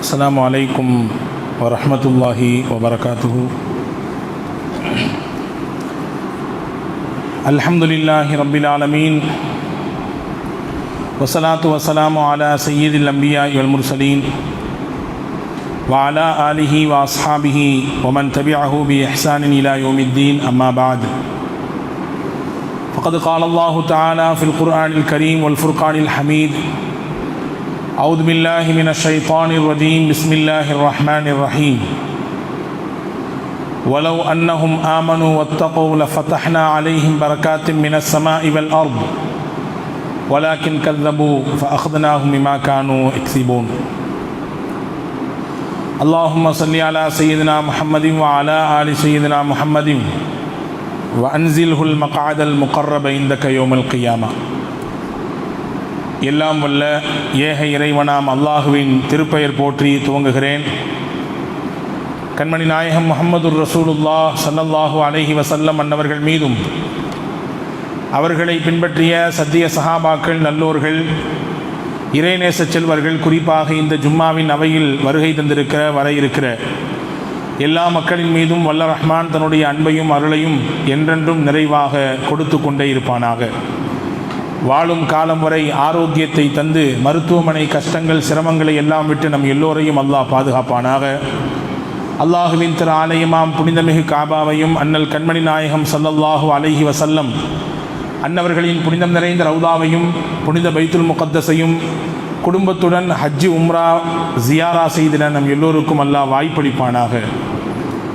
السلام عليكم ورحمة الله وبركاته. الحمد لله رب العالمين والصلاة والسلام على سيد الأنبياء والمرسلين وعلى آله وأصحابه ومن تبعه بإحسان إلى يوم الدين. أما بعد، فقد قال الله تعالى في القرآن الكريم والفرقان الحميد: أعوذ بالله من الشيطان الرجيم، بسم الله الرحمن الرحيم. ولو أنهم آمنوا واتقوا لفتحنا عليهم بركات من السماء والأرض ولكن كذبوا فأخذناهم بما كانوا يكسبون. اللهم صل على سيدنا محمد وعلى آل سيدنا محمد وأنزله المقعد المقرب عندك يوم القيامة. எல்லாம் வல்ல ஏக இறைவனாம் அல்லாஹுவின் திருப்பெயர் போற்றி துவங்குகிறேன். கண்மணி நாயகம் முஹம்மதுர் ரசூலுல்லாஹ் ஸல்லல்லாஹு அலைஹி வஸல்லம் அன்னவர்கள் மீதும் அவர்களை பின்பற்றிய சத்திய சஹாபாக்கள், நல்லோர்கள், இறைநேச செல்வர்கள், குறிப்பாக இந்த ஜும்மாவின் அவையில் வருகை தந்திருக்கிற வர இருக்கிற எல்லா மக்களின் மீதும் வல்ல ரஹ்மான் தன்னுடைய அன்பையும் அருளையும் என்றென்றும் நிறைவாக கொடுத்து கொண்டே இருப்பானாக. வாழும் காலம் வரை ஆரோக்கியத்தை தந்து மருத்துவமனை கஷ்டங்கள் சிரமங்களை எல்லாம் விட்டு நம் எல்லோரையும் அல்லாஹ் பாதுகாப்பானாக. அல்லாஹுவின் திரு ஆலயமாம் புனிதமிகு காபாவையும் அண்ணல் கண்மணி நாயகம் ஸல்லல்லாஹு அலைஹி வஸல்லம் அன்னவர்களின் புனிதம் நிறைந்த ரவுதாவையும் புனித பைத்துல் முகத்தஸையும் குடும்பத்துடன் ஹஜ்ஜு உம்ரா ஜியாரா செய்திட நம் எல்லோருக்கும் அல்லாஹ் வாய்ப்பளிப்பானாக.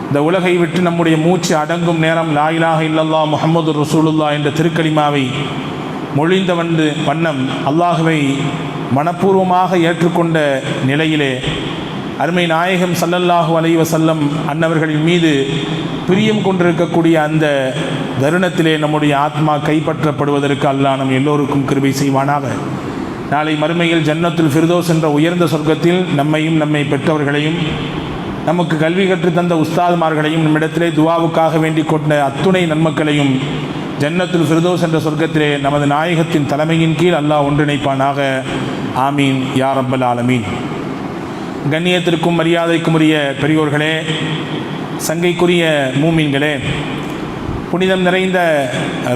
இந்த உலகை விட்டு நம்முடைய மூச்சு அடங்கும் நேரம் லா இலாஹ இல்லல்லாஹ் முஹம்மதுர் ரசூலுல்லாஹ் என்ற திருக்கலிமாவை மொழிந்த வண்ணம் அல்லாஹுவை மனப்பூர்வமாக ஏற்றுக்கொண்ட நிலையிலே அருமை நாயகம் ஸல்லல்லாஹு அலைஹி வஸல்லம் அன்னவர்களின் மீது பிரியம் கொண்டிருக்கக்கூடிய அந்த தருணத்திலே நம்முடைய ஆத்மா கைப்பற்றப்படுவதற்கு அல்லாஹ் நம் எல்லோருக்கும் கிருபை செய்வானாக. நாளை மறுமையில் ஜன்னத்துல் ஃபிர்தௌஸ் என்ற உயர்ந்த சொர்க்கத்தில் நம்மையும் நம்மை பெற்றவர்களையும் நமக்கு கல்வி கற்று தந்த உஸ்தாதுமார்களையும் நம்மிடத்திலே துவாவுக்காக வேண்டிக் கொண்ட அத்துணை நன்மக்களையும் ஜன்னத்துல் ஃபிர்தௌஸ் என்ற சொர்க்கத்திலே நமது நாயகத்தின் தலைமையின் கீழ் அல்லாஹ் ஒன்றிணைப்பானாக. ஆமீன் யா ரப்பல் ஆலமீன். கண்ணியத்திற்கும் மரியாதைக்கும் உரிய பெரியோர்களே, சங்கைக்குரிய மூமின்களே, புனிதம் நிறைந்த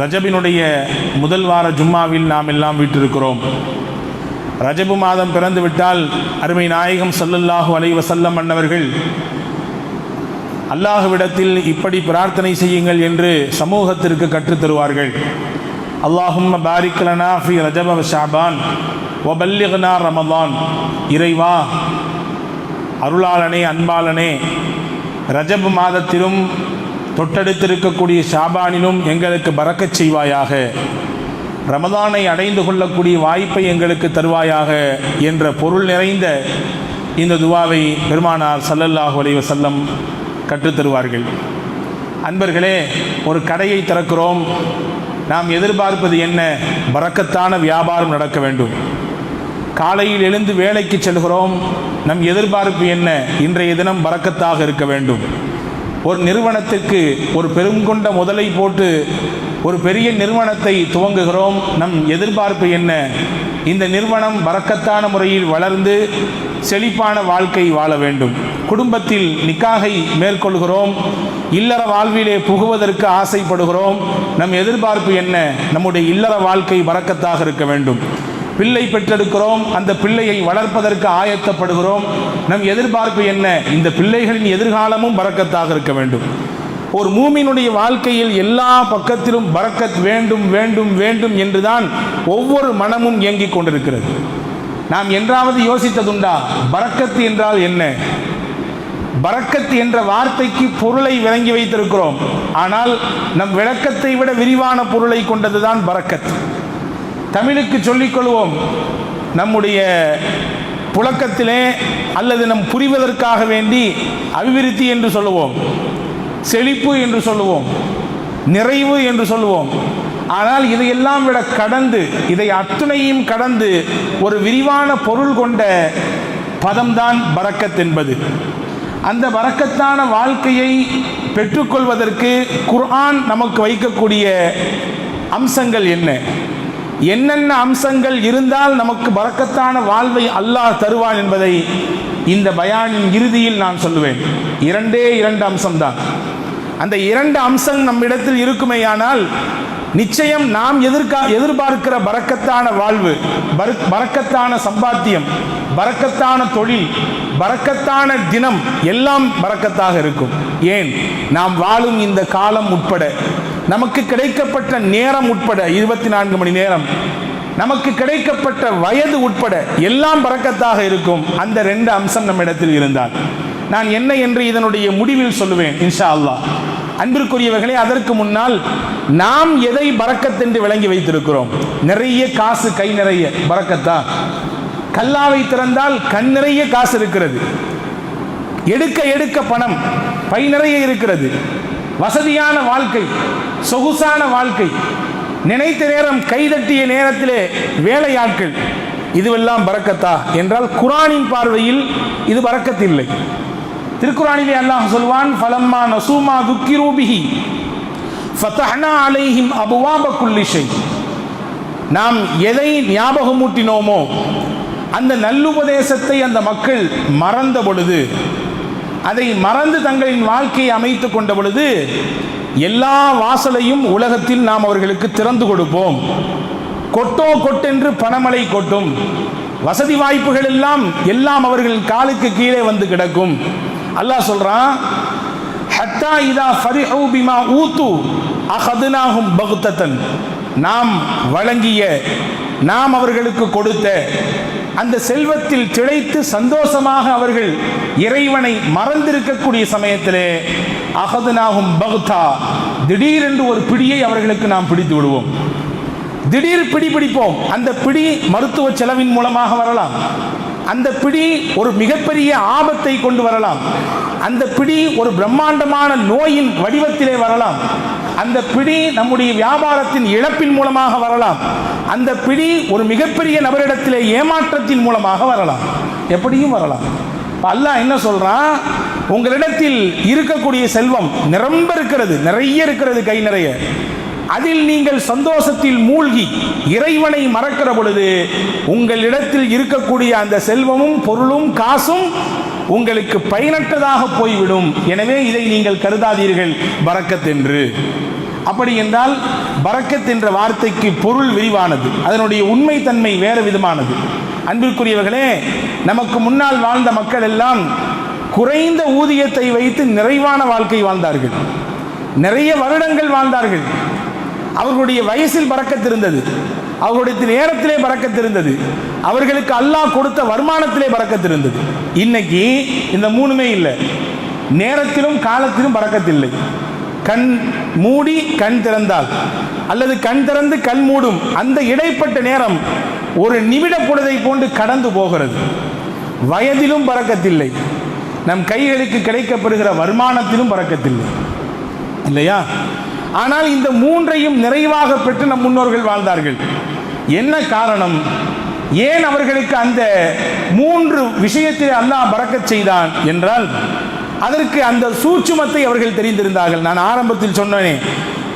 ரஜபினுடைய முதல் வார ஜும்மாவில் நாம் எல்லாம் வீற்றிருக்கிறோம். ரஜபு மாதம் பிறந்து விட்டால் அருமை நாயகம் ஸல்லல்லாஹு அலைஹி வஸல்லம் அன்னவர்கள் அல்லாஹுவிடத்தில் இப்படி பிரார்த்தனை செய்யுங்கள் என்று சமூகத்திற்கு கற்றுத்தருவார்கள். அல்லாஹும்ம பாரிக் லனா ஃபி ரஜப வ ஷஅபான் வ பல்லிக்னா ரமதான். இறைவா, அருளாளனே, அன்பாளனே, ரஜப் மாதத்திலும் தொட்டெடுத்திருக்கக்கூடிய ஷாபானிலும் எங்களுக்கு பரக்கச் செய்வாயாக, ரமதானை அடைந்து கொள்ளக்கூடிய வாய்ப்பை எங்களுக்கு தருவாயாக என்ற பொருள் நிறைந்த இந்த துவாவை பெருமானார் ஸல்லல்லாஹு அலைஹி வஸல்லம் கற்றுத்தருவார்கள். அன்பர்களே, ஒரு கடையை திறக்கிறோம். நாம் எதிர்பார்ப்பது என்ன? பரக்கத்தான வியாபாரம் நடக்க வேண்டும். காலையில் எழுந்து வேலைக்கு செல்கிறோம். நம் எதிர்பார்ப்பு என்ன? இன்றைய தினம் பரக்கத்தாக இருக்க வேண்டும். ஒரு நிறுவனத்திற்கு ஒரு பெருங்கொண்ட முதலை போட்டு ஒரு பெரிய நிறுவனத்தை துவங்குகிறோம். நம் எதிர்பார்ப்பு என்ன? இந்த நிறுவனம் பரக்கத்தான முறையில் வளர்ந்து செழிப்பான வாழ்க்கை வாழ வேண்டும். குடும்பத்தில் நிக்காகை மேற்கொள்கிறோம். இல்லற வாழ்விலே புகுவதற்கு ஆசைப்படுகிறோம். நம் எதிர்பார்ப்பு என்ன? நம்முடைய இல்லற வாழ்க்கை பரக்கத்தாக இருக்க வேண்டும். பிள்ளை பெற்றெடுக்கிறோம். அந்த பிள்ளையை வளர்ப்பதற்கு ஆயத்தப்படுகிறோம். நம் எதிர்பார்ப்பு என்ன? இந்த பிள்ளைகளின் எதிர்காலமும் பரக்கத்தாக இருக்க வேண்டும். ஒரு மூமினுடைய வாழ்க்கையில் எல்லா பக்கத்திலும் பரக்கத் வேண்டும் வேண்டும் வேண்டும் என்றுதான் ஒவ்வொரு மனமும் இயங்கிக் கொண்டிருக்கிறது. நாம் என்றாவது யோசித்ததுண்டா பரக்கத் என்றால் என்ன? பரக்கத் என்ற வார்த்தைக்கு பொருளை விளங்கி வைத்திருக்கிறோம். ஆனால் நம் விளக்கத்தை விட விரிவான பொருளை கொண்டதுதான் பரக்கத். தமிழுக்கு சொல்லிக்கொள்வோம். நம்முடைய புழக்கத்திலே அல்லது நம் புரிவதற்காக வேண்டி அபிவிருத்தி என்று சொல்லுவோம், செழிப்பு என்று சொல்லுவோம், நிறைவு என்று சொல்லுவோம். ஆனால் இதையெல்லாம் விட கடந்து, இதை அத்துணையும் கடந்து ஒரு விரிவான பொருள் கொண்ட பதம்தான் பரக்கத் என்பது. அந்த பரக்கத்தான வாழ்க்கையை பெற்றுக்கொள்வதற்கு குர்ஆன் நமக்கு வைக்கக்கூடிய அம்சங்கள் என்ன? என்னென்ன அம்சங்கள் இருந்தால் நமக்கு பரக்கத்தான வாழ்வை அல்லாஹ் தருவான் என்பதை இந்த பயானின் இறுதியில் நான் சொல்லுவேன். 2 அம்சம்தான். அந்த 2 அம்சம் நம்மிடத்தில் இருக்குமேயானால் நிச்சயம் நாம் எதிர்பார்க்கிற பரக்கத்தான வாழ்வு, பரக்கத்தான சம்பாத்தியம், பரக்கத்தான தொழில், பரக்கத்தான தினம் எல்லாம் பரக்கத்தாக இருக்கும். ஏன், நாம் வாழும் இந்த காலம் உட்பட, நமக்கு கிடைக்கப்பட்ட நேரம் உட்பட 24 மணி நேரம், நமக்கு கிடைக்கப்பட்ட வயது உட்பட எல்லாம் பரக்கத்தாக இருக்கும். அந்த 2 அம்சம் நம்மிடத்தில் இருந்தால் நான் என்ன என்று இதனுடைய முடிவில் சொல்லுவேன் இன்ஷா அல்லாஹ். அன்பிற்குரியவர்களே, அதற்கு முன்னால் நாம் எதை பரக்கத் என்று விளங்கி வைத்திருக்கிறோம்? நிறைய காசு, கை நிறைய பரக்கத்தா? கல்லாவை திறந்தால் கண் நிறைய காசு இருக்கிறது, எடுக்க எடுக்க பணம், பை நிறைய இருக்கிறது, வசதியான வாழ்க்கை, சொகுசான வாழ்க்கை, நினைத்த நேரம் கைதட்டிய நேரத்திலே வேலையாட்கள், இதுவெல்லாம் பரக்கத்தா என்றால் குர்ஆனின் பார்வையில் இது பரக்கத் இல்லை. திருக்குர்ஆனிலே அல்லாஹ் சொல்வான், ஃபலம்மா நஸூமா துக்கிரு பிஹி ஃபதஹ்னா அலைஹிம் அபுவாப குல்லி ஷை. நாம் எதை ஞாபகமூட்டினோமோ அந்த நல்லுபதேசத்தை அந்த மக்கள் மறந்த பொழுது, அதை மறந்து தங்களின் வாழ்க்கையை அமைத்து கொண்ட பொழுது, எல்லா வாசலையும் உலகத்தில் நாம் அவர்களுக்கு திறந்து கொடுப்போம். கொட்டோ கொட்டென்று பணமழை கொட்டும், வசதி வாய்ப்புகள் எல்லாம் அவர்கள் காலுக்கு கீழே வந்து கிடக்கும். அல்லாஹ் சொல்றான், ஹத்தா இதா ஃபரிஹு பிமா ஊது அஹதுனாஹும் பக்தத்தன். நாம் வழங்கிய, நாம் அவர்களுக்கு கொடுத்த அந்த செல்வத்தில் திளைத்து சந்தோஷமாக அவர்கள் இறைவனை மறந்திருக்கக்கூடிய சமயத்திலே அஹதுனாஹும் பக்தா, திடீரென்று ஒரு பிடியை அவர்களுக்கு நாம் பிடித்து விடுவோம். திடீர் பிடிப்போம். அந்த பிடி மருத்துவ செலவின் மூலமாக வரலாம், அந்த பிடி ஒரு மிகப்பெரிய ஆபத்தை கொண்டு வரலாம், அந்த பிடி ஒரு பிரம்மாண்டமான நோயின் வடிவத்திலே வரலாம், அந்த பிடி நம்முடைய வியாபாரத்தின் இழப்பின் மூலமாக வரலாம், அந்த பிடி ஒரு மிகப்பெரிய நபரிடத்திலே ஏமாற்றத்தின் மூலமாக வரலாம், எப்படியும் வரலாம். அல்லாஹ் என்ன சொல்றான், உங்களிடத்தில் இருக்கக்கூடிய செல்வம் நிரம்ப இருக்கிறது, நிறைய இருக்கிறது, கை நிறைய, அதில் நீங்கள் சந்தோஷத்தில் மூழ்கி இறைவனை மறக்கிற பொழுது உங்களிடத்தில் இருக்கக்கூடிய அந்த செல்வமும் பொருளும் காசும் உங்களுக்கு பயனற்றதாக போய்விடும். எனவே இதை நீங்கள் கருதாதீர்கள் பரக்கத் என்று. அப்படி என்றால் பரக்கத் என்ற வார்த்தைக்கு பொருள் விரிவானது, அதனுடைய உண்மை தன்மை வேறு விதமானது. அன்பிற்குரியவர்களே, நமக்கு முன்னால் வாழ்ந்த மக்கள் எல்லாம் குறைந்த ஊதியத்தை வைத்து நிறைவான வாழ்க்கை வாழ்ந்தார்கள், நிறைய வருடங்கள் வாழ்ந்தார்கள். அவர்களுடைய வயசில் பரக்கத் இருந்தது, அவர்களுடைய நேரத்திலே பரக்கத் இருந்தது, அவர்களுக்கு அல்லாஹ் கொடுத்த வருமானத்திலே பரக்கத் இருந்தது. இன்னைக்கு இந்த மூணுமே இல்லை. நேரத்திலும் காலத்திலும் பரக்கத் இல்லை. கண் மூடி கண் திறந்தால் அல்லது கண் திறந்து கண் மூடும் அந்த இடைப்பட்ட நேரம் ஒரு நிமிட பொழுதை போன்று கடந்து போகிறது. வயதிலும் பரக்கத்தில்லை, நம் கைகளுக்கு கிடைக்கப்படுகிற வருமானத்திலும் பரக்கத்தில்லை, இல்லையா? ஆனால் இந்த மூன்றையும் நிறைவாக பெற்று நம் முன்னோர்கள் வாழ்ந்தார்கள். என்ன காரணம்? ஏன் அவர்களுக்கு அந்த 3 விஷயத்தில் அல்லாஹ் பரக்கத் செய்தான் என்றால், அதற்கு அந்த சூட்சுமத்தை அவர்கள் தெரிந்திருந்தார்கள். நான் ஆரம்பத்தில் சொன்னேனே,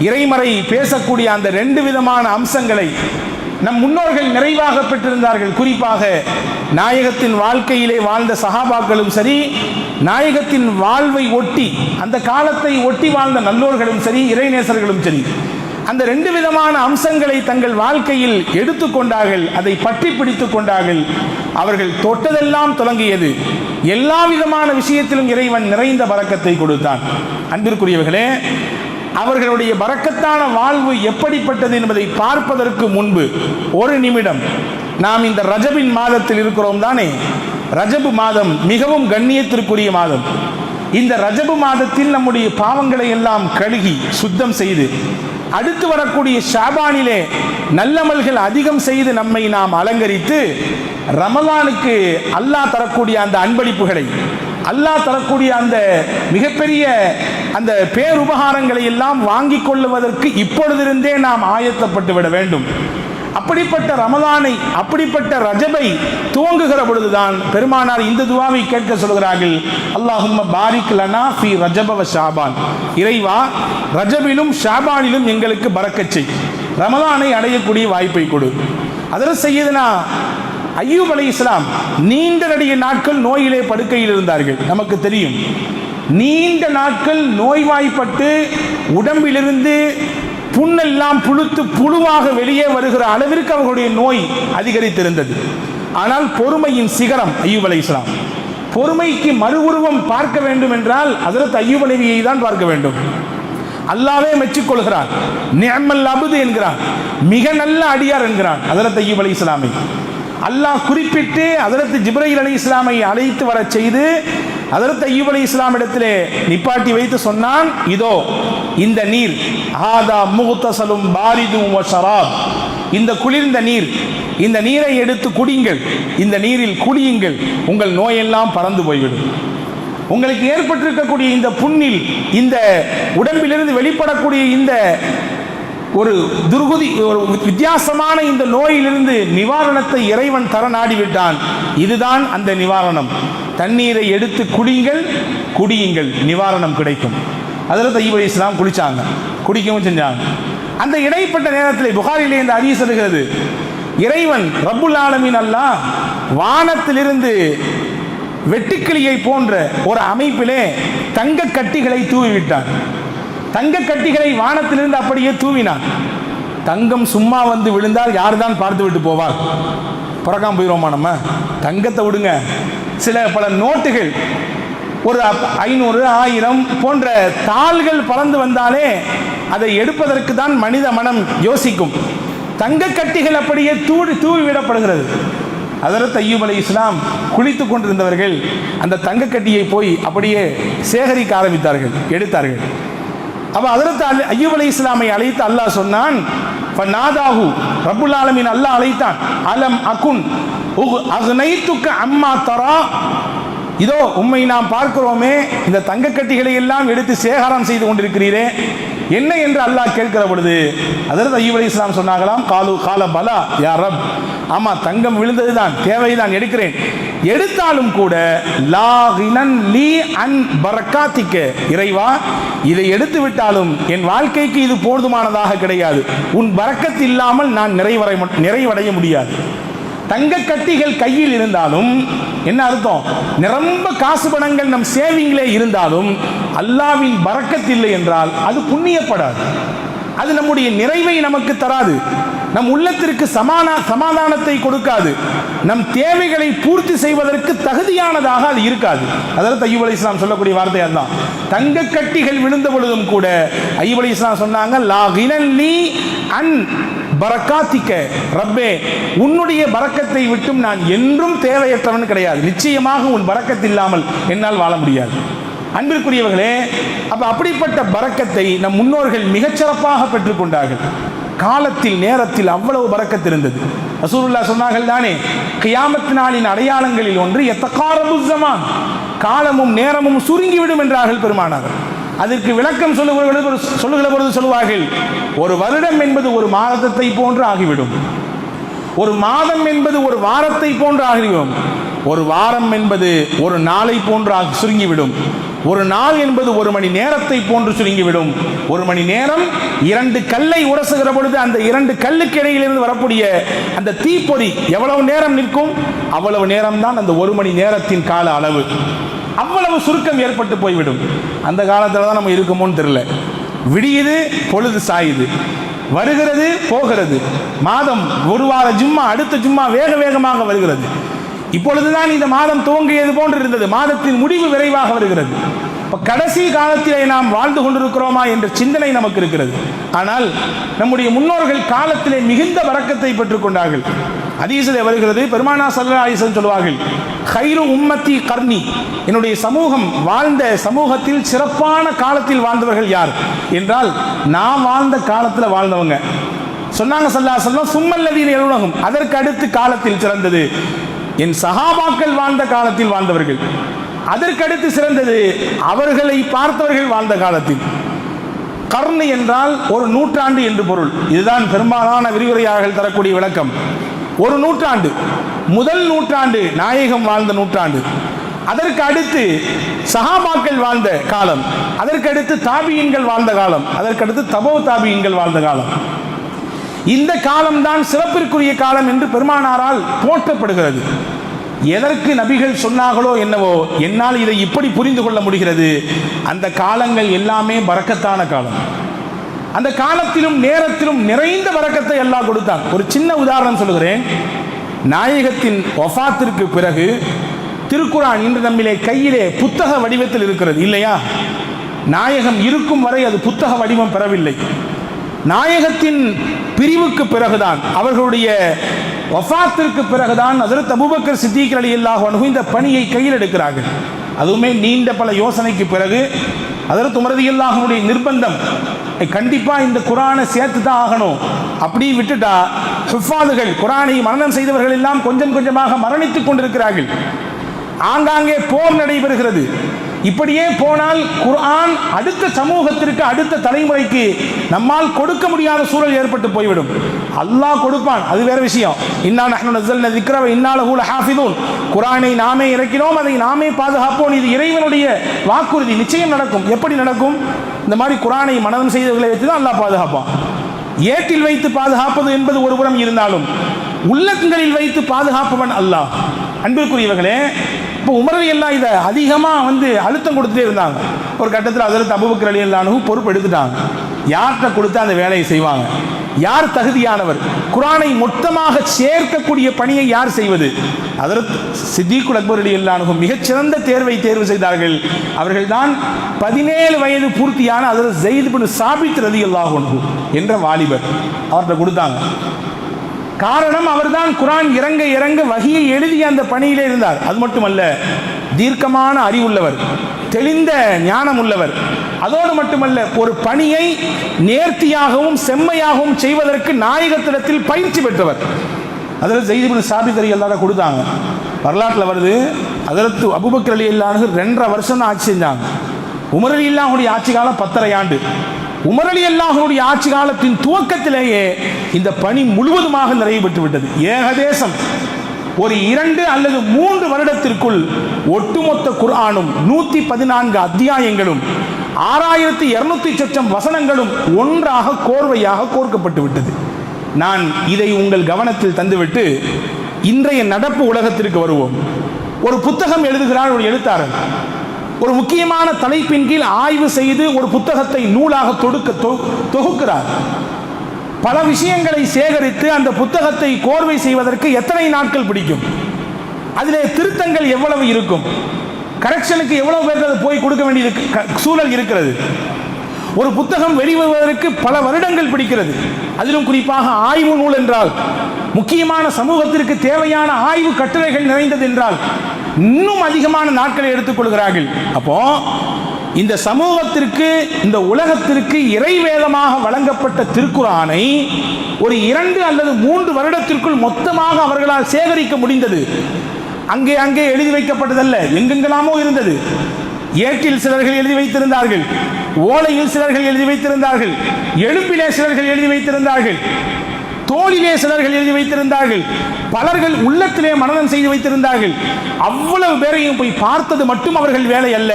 இறைமறை பேசக்கூடிய அந்த 2 விதமான அம்சங்களை நம் முன்னோர்கள் நிறைவாக பெற்றிருந்தார்கள். குறிப்பாக நாயகத்தின் வாழ்க்கையிலே வாழ்ந்த சஹாபாக்களும் சரி, நாயகத்தின் வாழ்வை ஒட்டி அந்த காலத்தை ஒட்டி வாழ்ந்த நல்லோர்களும் சரி, இறைநேசர்களும் சரி, அந்த 2 விதமான அம்சங்களை தங்கள் வாழ்க்கையில் எடுத்துக்கொண்டார்கள், அதை பற்றி பிடித்துக் கொண்டார்கள். அவர்கள் தொட்டதெல்லாம் தொடங்கியது. எல்லா விதமான விஷயத்திலும் இறைவன் நிறைந்த பரக்கத்தை கொடுத்தான். அன்பிற்குரியவர்களே, அவர்களுடைய பரக்கத்தான வாழ்வு எப்படிப்பட்டது என்பதை பார்ப்பதற்கு முன்பு ஒரு நிமிடம், நாம் இந்த ரஜபின் மாதத்தில் இருக்கிறோம் தானே. ரஜபு மாதம் மிகவும் கண்ணியத்திற்குரிய மாதம். இந்த ரஜபு மாதத்தில் நம்முடைய பாவங்களை எல்லாம் கழுகி சுத்தம் செய்து அடுத்து வரக்கூடிய ஷாபானிலே நல்லமல்கள் அதிகம் செய்து நம்மை நாம் அலங்கரித்து ரமலானுக்கு அல்லாஹ் தரக்கூடிய அந்த அன்பளிப்புகளை, அல்லாஹ் தரக்கூடிய அந்த மிகப்பெரிய அந்த பேருபகாரங்களை எல்லாம் வாங்கிக் கொள்ளுவதற்கு இப்பொழுதிருந்தே நாம் ஆயத்தப்பட்டு விட வேண்டும். அப்படிப்பட்ட ரமலானை, அப்படிப்பட்ட ரஜபை துவங்குகிற பொழுதுதான் பெருமானார் இந்த துவாவை கேட்க சொல்கிறார்கள். அல்லாஹும்ம பாரிக் லனா ஃபீ ரஜப வ ஷாபான். இறைவா, ரஜபிலும் ஷாபானிலும் எங்களுக்கு பரக்கத் செய். ரமலானை அடையக்கூடிய வாய்ப்பை கொடு. அதில் சையதுனா அய்யூப் அலைஹிஸ்ஸலாம் நீண்ட நெடிய நாட்கள் நோயிலே படுக்கையில் இருந்தார்கள். நமக்கு தெரியும், நீண்ட நாட்கள் நோய்வாய்ப்பட்டு உடம்பிலிருந்து புண்ணெல்லாம் புழுத்து புழுவாக வெளியே வருகிற அளவிற்கு அவர்களுடைய நோய் அதிகரித்திருந்தது. ஆனால் பொறுமையின் சிகரம் அய்யூப் அலைஹிஸ்ஸலாம். பொறுமைக்கு மறு உருவம் பார்க்க வேண்டும் என்றால் ஹஜ்ரத் அய்யூப் நபியை தான் பார்க்க வேண்டும். அல்லாஹ்வே மெச்சிக்கொள்கிறான், நிஅமல் அப்து என்கிறான், மிக நல்ல அடியார் என்கிறான் ஹஜ்ரத் அய்யூப் அலைஹிஸ்ஸலாமை. அல்லாஹ் குறிப்பிட்டு ஹஜ்ரத் ஜிப்ரீல் அலைஹிஸ்ஸலாமை அழைத்து வர செய்து ஹஜ்ரத் அய்யூப் அலைஹிஸ்ஸலாம் இடத்திலே நிப்பாட்டி வைத்து சொன்னான், இதோ இந்த நீர், ஹாதா முக்தஸலும் பாரிதும் வ ஷராப், இந்த குளிர்ந்த நீர், இந்த நீரை எடுத்து குடியுங்கள், இந்த நீரில் குடியுங்கள், உங்கள் நோயெல்லாம் பறந்து போய்விடும். உங்களுக்கு ஏற்பட்டிருக்கக்கூடிய இந்த புண்ணில், இந்த உடம்பிலிருந்து வெளிப்படக்கூடிய இந்த ஒரு துர்குதி, ஒரு வித்தியாசமான இந்த நோயிலிருந்து நிவாரணத்தை இறைவன் தர நாடிவிட்டான். இதுதான் அந்த நிவாரணம். தண்ணீரை எடுத்து குடியுங்கள், குடியுங்கள், நிவாரணம் கிடைக்கும். அதில் அய்யூப் அலைஹிஸ்ஸலாம் குளிச்சாங்க, குடிக்கவும் செஞ்சாங்க. அந்த இடைப்பட்ட நேரத்தில் புகாரிலே இந்த ஹதீஸ் இருக்கிறது, இறைவன் ரப்புல் ஆலமீன் அல்லாஹ் வானத்திலிருந்து வெட்டுக்கிளியை போன்ற ஒரு அமைப்பிலே தங்க கட்டிகளை தூவிவிட்டான். தங்க கட்டிகளை வானத்திலிருந்து அப்படியே தூவினான். தங்கம் சும்மா வந்து விழுந்தால் யார் தான் பார்த்து விட்டு போவார்? புறக்காம போயிடுவோமா நம்ம? தங்கத்தை விடுங்க, பல நோட்டுகள், ஒரு 500, 1000 போன்ற தாள்கள் பறந்து வந்தாலே அதை எடுப்பதற்கு தான் மனித மனம் யோசிக்கும். தங்க கட்டிகள் அப்படியே தூவி விடப்படுகிறது. ஹஜ்ரத் அய்யூப் அலைஹிஸ்ஸலாம் குளித்துக் கொண்டிருந்தவர்கள் அந்த தங்க கட்டியை போய் அப்படியே சேகரிக்க ஆரம்பித்தார்கள், எடுத்தார்கள். அப்ப ஹஜ்ரத் அய்யூப் அலைஹிஸ்ஸலாமை அழைத்து அல்லாஹ் சொன்னான், ஃபநாதாஹு, ரப்புல் ஆலமீன் அல்லாஹ் அழைத்தான், அலம் அகுன் அக்னைதுக அம்மா தரா, இதோ உம்மை நாம் பார்க்கிறோமே, இந்த தங்க கட்டிகளை எல்லாம் எடுத்து சேகரம் செய்து கொண்டிருக்கிறீரே, என்ன என்று அல்லாஹ் கேட்கிற பொழுது ஹஜ்ரத் அய்யூப் அலைஹிஸ்ஸலாம் சொன்னாங்களாம், கால பலா யா ரப், ஆமா தங்கம் விழுந்ததுதான், தேவைதான், எடுக்கிறேன். எடுத்தாலும் கூட லா கினன் லீ அன் பரக்காத்திக்க, இறைவா இதை எடுத்து விட்டாலும் என் வாழ்க்கைக்கு இது போதுமானதாக கிடையாது, உன் பரக்கத் இல்லாமல் நான் நிறைவடைய முடியாது. தங்க கட்டிகள் கையில் இருந்தாலும் என்ன அர்த்தம்? நிரம்ப காசு பணங்கள் நம் சேவிங்லே இருந்தாலும் அல்லாஹ்வின் பரக்கத் இல்லை என்றால் அது புண்ணியப்படாது, அது நம்முடைய நிறைவை நமக்கு தராது, நம் உள்ளத்திற்கு சமாதானத்தை கொடுக்காது, நம் தேவைகளை பூர்த்தி செய்வதற்கு தகுதியானதாக அது இருக்காது. ஹஜ்ரத் அய்யூப் அலைஹிஸ்ஸலாம் சொல்லக்கூடிய வார்த்தை அதுதான். தங்க கட்டிகள் விழுந்த பொழுதும் கூட அய்யூப் அலைஹிஸ்ஸலாம் சொன்னாங்க, லா கினன் லீ அன் பரக்காத்திக்க, ரப்பே உன்னுடைய பரக்கத்தை விட்டும் நான் என்றும் தேவையற்றவன் கிடையாது, நிச்சயமாக உன் பரக்கத் இல்லாமல் என்னால் வாழ முடியாது. அன்பிற்குரியவர்களே, அப்படிப்பட்ட பரக்கத்தை நம் முன்னோர்கள் மிகச்சிறப்பாக பெற்றுக்கொண்டார்கள். காலத்தில் நேரத்தில் அவ்வளவு பரக்கத் இருந்தது. ரசூலுல்லாஹ் சொன்னார்கள் தானே, கியாமத் நாளின் அடையாளங்களில் ஒன்று யத்தகாரபு ஸமான், காலமும் நேரமும் சுருங்கிவிடும் என்றார்கள் பெருமானார்கள். அதற்கு விளக்கம் சொல்லுகிற பொழுது சொல்லுவார்கள், ஒரு வருடம் என்பது ஒரு மாதத்தை போன்று ஆகிவிடும், ஒரு மாதம் என்பது ஒரு வாரத்தை போன்று ஆகிவிடும், ஒரு வாரம் என்பது ஒரு நாளை போன்று சுருங்கிவிடும், ஒரு நாள் என்பது ஒரு மணி நேரத்தை போன்று சுருங்கிவிடும், ஒரு மணி நேரம் 2 கல்லை உரசுகிற பொழுது அந்த 2 கல்லுக்கு இடையிலிருந்து வரக்கூடிய அந்த தீப்பொறி எவ்வளவு நேரம் நிற்கும், அவ்வளவு நேரம் தான் அந்த 1 மணி நேரத்தின் கால அளவு. அவ்வளவு சுருக்கம் ஏற்பட்டு போய்விடும். அந்த காலத்தில் தான் நம்ம இருக்கோமோன்னு தெரியல. விடியுது, பொழுது சாயுது, வருகிறது போகிறது, மாதம் ஒரு வார ஜும்மா அடுத்த ஜும்மா வேக வேகமாக வருகிறது. இப்பொழுதுதான் இந்த மாதம் துவங்கியது போன்று இருந்தது, மாதத்தின் முடிவு விரைவாக வருகிறது. கடைசி காலத்திலே நாம் வாழ்ந்து கொண்டிருக்கிறோமா என்ற சிந்தனை நமக்கு இருக்கிறது. ஆனால் நம்முடைய முன்னோர்கள் காலத்திலே மிகுந்த பரக்கத்தை பெற்றுக் கொண்டார்கள். ஹதீஸிலே வருகிறது, பெருமானார் ஸல்லல்லாஹு அலைஹி வஸல்லம் சொல்வார்கள், கைரு உம்மத்தி கர்னி, என்னுடைய சமூகம் வாழ்ந்த சமூகத்தில் சிறப்பான காலத்தில் வாழ்ந்தவர்கள் யார் என்றால் நான் வாழ்ந்த காலத்தில் வாழ்ந்தவங்க. சொன்னாங்க ஸல்லல்லாஹு அலைஹி வஸல்லம், சும்மல்லதீன யலூனஹும், அதற்கு அடுத்து காலத்தில் சிறந்தது என் சஹாபாக்கள் வாழ்ந்த காலத்தில் வாழ்ந்தவர்கள், அதற்கடுத்து சிறந்தது அவர்களை பார்த்தவர்கள் வாழ்ந்த காலத்தில். கர்ணு என்றால் ஒரு நூற்றாண்டு என்று பொருள். இதுதான் பெரும்பாலான விரிவுரையாளர்கள் தரக்கூடிய விளக்கம். ஒரு நூற்றாண்டு, முதல் நூற்றாண்டு நாயகம் வாழ்ந்த நூற்றாண்டு, அதற்கு அடுத்து சஹாபாக்கள் வாழ்ந்த காலம், அதற்கடுத்து தாபியீன்கள் வாழ்ந்த காலம், அதற்கடுத்து தபோ தாபியீன்கள் வாழ்ந்த காலம். இந்த காலம்தான் சிறப்பிற்குரிய காலம் என்று பெருமானாரால் போற்றப்படுகிறது. எதற்கு நபிகள் சொன்னார்களோ என்னவோ, என்னால் இதை இப்படி புரிந்து கொள்ள முடிகிறது. அந்த காலங்கள் எல்லாமே பரக்கத்தான காலம். அந்த காலத்திலும் நேரத்திலும் நிறைந்த பரக்கத்தை அல்லாஹ் கொடுத்தான். ஒரு சின்ன உதாரணம் சொல்கிறேன். நாயகத்தின் வஃபாத்திற்கு பிறகு திருக்குர்ஆன் இன்று நம்மிலே கையிலே புத்தக வடிவத்தில் இருக்கிறது இல்லையா? நாயகம் இருக்கும் வரை அது புத்தக வடிவம் பெறவில்லை. நாயகத்தின் பிரிவுக்கு பிறகுதான், அவர்களுடைய வஃபாத்திற்கு பிறகுதான் ஹஜ்ரத் அபூபக்கர் சித்திக் ரலியல்லாஹு அன்ஹு இந்த பணியை கையில் எடுக்கிறார்கள். அதுவுமே நீண்ட பல யோசனைக்கு பிறகு ஹஜ்ரத் உமர் ரலியல்லாஹு அன்ஹுடைய நிர்பந்தம், கண்டிப்பா இந்த குர்ஆனை சேர்த்து தான் ஆகணும். அப்படி விட்டுட்டா ஹுஃபாதுகள், குர்ஆனை மரணம் செய்தவர்கள் எல்லாம் கொஞ்சம் கொஞ்சமாக மரணித்துக் கொண்டிருக்கிறார்கள். ஆங்காங்கே போர் நடைபெறுகிறது. இப்படியே போனால் குர்ஆன் அடுத்த சமூகத்திற்கு, அடுத்த தலைமுறைக்கு நம்மால் கொடுக்க முடியாத சூழல் ஏற்பட்டு போய்விடும். அல்லாஹ் கொடுப்பான், அது வேற விஷயம். இன்னா நஹ்னு நஸல்னா ذிக்ர வ இன்னா லஹு லஹாஃபிதூன். குர்ஆனை நாமே இறக்கினோம், அதை நாமே பாதுகாப்போம். இது இறைவனுடைய வாக்குறுதி, நிச்சயம் நடக்கும். எப்படி நடக்கும்? இந்த மாதிரி குர்ஆனை மனனம் செய்தவர்களை வைத்து தான் அல்லாஹ் பாதுகாப்பான். ஏட்டில் வைத்து பாதுகாப்பது என்பது ஒரு புறம் இருந்தாலும், உள்ளங்களில் வைத்து பாதுகாப்பவன் அல்லாஹ். அன்பிற்குரியவர்களே, இப்போ உமர் ரலியல்லாஹு இதை அதிகமாக அழுத்தம் கொடுத்துட்டே இருந்தாங்க. ஒரு கட்டத்தில் ஹஜ்ரத் அபூபக்கர் ரலியல்லாஹு அன்ஹு பொறுப்பு எடுத்துட்டாங்க. யார்கிட்ட கொடுத்து அந்த வேலையை செய்வாங்க? யார் தகுதியானவர்? குர்ஆனை மொத்தமாக சேர்க்கக்கூடிய பணியை யார் செய்வது? ஹஜ்ரத் சித்திக்குல் அக்பர் ரலியல்லாஹு அன்ஹு மிகச்சிறந்த தேர்வு செய்தார்கள். அவர்கள் தான் 17 வயது பூர்த்தியான ஹஜ்ரத் ஸைத் இப்னு சாபித் ரலியல்லாஹு அன்ஹு என்ற வாலிபர். அவர்கிட்ட கொடுத்தாங்க. காரணம், அவர்தான் குர்ஆன் இறங்க இறங்க வஹியை எழுதிய அந்த பணியிலே இருந்தார். அது மட்டுமல்ல, தீர்க்கமான அறிவுள்ளவர், தெளிந்த ஞானம் உள்ளவர். அதோடு மட்டுமல்ல, ஒரு பணியை நேர்த்தியாகவும் செம்மையாகவும் செய்வதற்கு நாயகத்திடத்தில் பயிற்சி பெற்றவர். அதில் ஸைத் இப்னு சாபித் ரலியல்லாஹு அன்ஹு கொடுத்தாங்க. வரலாற்றில் வருது, ஹஜ்ரத் அபூபக்கர் ரலியல்லாஹு அன்ஹு 2.5 வருஷம் தான் ஆட்சி செஞ்சாங்க. உமர் ரலியல்லாஹு அன்ஹுடைய ஆட்சி காலம் 10.5 ஆண்டு. உமர் ரலியல்லாஹு அன்ஹுடைய ஆட்சி காலத்தின் துவக்கத்திலேயே இந்த பணி முழுவதுமாக நிறைவு பெற்று விட்டது. ஏகதேசம் ஒரு 2 அல்லது 3 வருடத்திற்குள் ஒட்டுமொத்த குர்ஆனும் 114 அத்தியாயங்களும் 6200 சொச்சம் வசனங்களும் ஒன்றாக கோர்வையாக கோர்க்கப்பட்டு விட்டது. நான் இதை உங்கள் கவனத்தில் தந்துவிட்டு இன்றைய நடப்பு உலகத்திற்கு வருவோம். ஒரு புத்தகம் எழுதுகிறார் ஒரு எழுத்தாளர். ஒரு முக்கியமான தலைப்பின் கீழ் ஆய்வு செய்து ஒரு புத்தகத்தை நூலாக தொகுக்கிறார். பல விஷயங்களை சேகரித்து அந்த புத்தகத்தை கோர்வை செய்வதற்கு எத்தனை நாட்கள் பிடிக்கும்? அதிலே திருத்தங்கள் எவ்வளவு இருக்கும்? கரெக்ஷனுக்கு எவ்வளவு பேருக்கு அது போய் கொடுக்க வேண்டிய சூழல் இருக்கிறது. ஒரு புத்தகம் வெளிவருவதற்கு பல வருடங்கள் பிடிக்கிறது. அதிலும் குறிப்பாக ஆய்வு நூல் என்றால், முக்கியமான சமூகத்திற்கு தேவையான ஆய்வு கட்டுரைகள் நிறைந்தது என்றால் இன்னும் அதிகமான நாட்களை எடுத்துக்கொள்கிறார்கள். அப்போ இந்த சமூகத்திற்கு, இந்த உலகத்திற்கு இறைவேதமாக வழங்கப்பட்ட திருக்குர்ஆனை ஒரு 2 அல்லது 3 வருடத்திற்குள் மொத்தமாக அவர்களால் சேகரிக்க முடிந்தது. அங்கே எழுதி வைக்கப்பட்டதல்ல, எங்கெங்கெல்லாமோ இருந்தது. ஏட்டில் சிலர்கள் எழுதி வைத்திருந்தார்கள், ஓலையில் சிலர்கள் எழுதி வைத்திருந்தார்கள், எழுப்பிலே சிலர்கள் எழுதி வைத்திருந்தார்கள், தோளிலே சிலர்கள் எழுதி வைத்திருந்தார்கள், பலர்கள் உள்ளத்திலே மனனம் செய்து வைத்திருந்தார்கள். அவ்வளவு பேரையும் போய் பார்த்தது மட்டும் அவர்கள் வேலை அல்ல.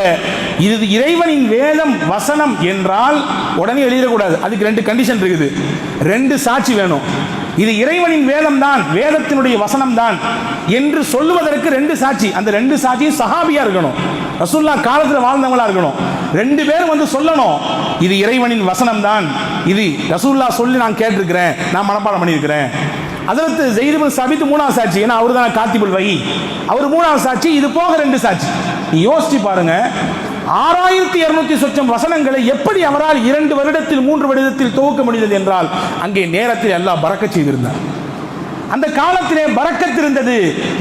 இது இறைவனின் வேதம் வசனம் என்றால் உடனே எழுதிடக்கூடாது. அதுக்கு 2 கண்டிஷன் இருக்குது. 2 சாட்சி வேணும். இது இறைவனின் வேதம் தான், வேதத்தினுடைய வசனம் தான் என்று சொல்லுவதற்கு 2 சாட்சி. அந்த 2 சாட்சியும் சஹாபியா இருக்கணும், ரசூலுல்லாஹ் காலத்தில் வாழ்ந்தவங்களா இருக்கணும். 2 பேர் சொல்லணும், இது இறைவனின் வசனம் தான், இது ரசூலுல்லாஹ் சொல்லி நான் கேட்டிருக்கிறேன், நான் மனப்பாடம் பண்ணியிருக்கிறேன். ஹஜ்ரத் ஸைத் இப்னு சாபித் 3ஆவது சாட்சி. ஏன்னா அவர் தான் காத்திபுல் வஹி, அவர் 3ஆவது சாட்சி. இது போக 2 சாட்சி. நீ யோசிச்சு பாருங்க, 6200 சொச்சம் வசனங்களை எப்படி அவரால் 2 வருடத்தில் 3 வருடத்தில் துவக்க முடிந்தது என்றால், அங்கே நேரத்தில் அல்லாஹ் பரக்கத் செய்திருந்தார். அந்த காலத்திலே பரக்கத் இருந்தது.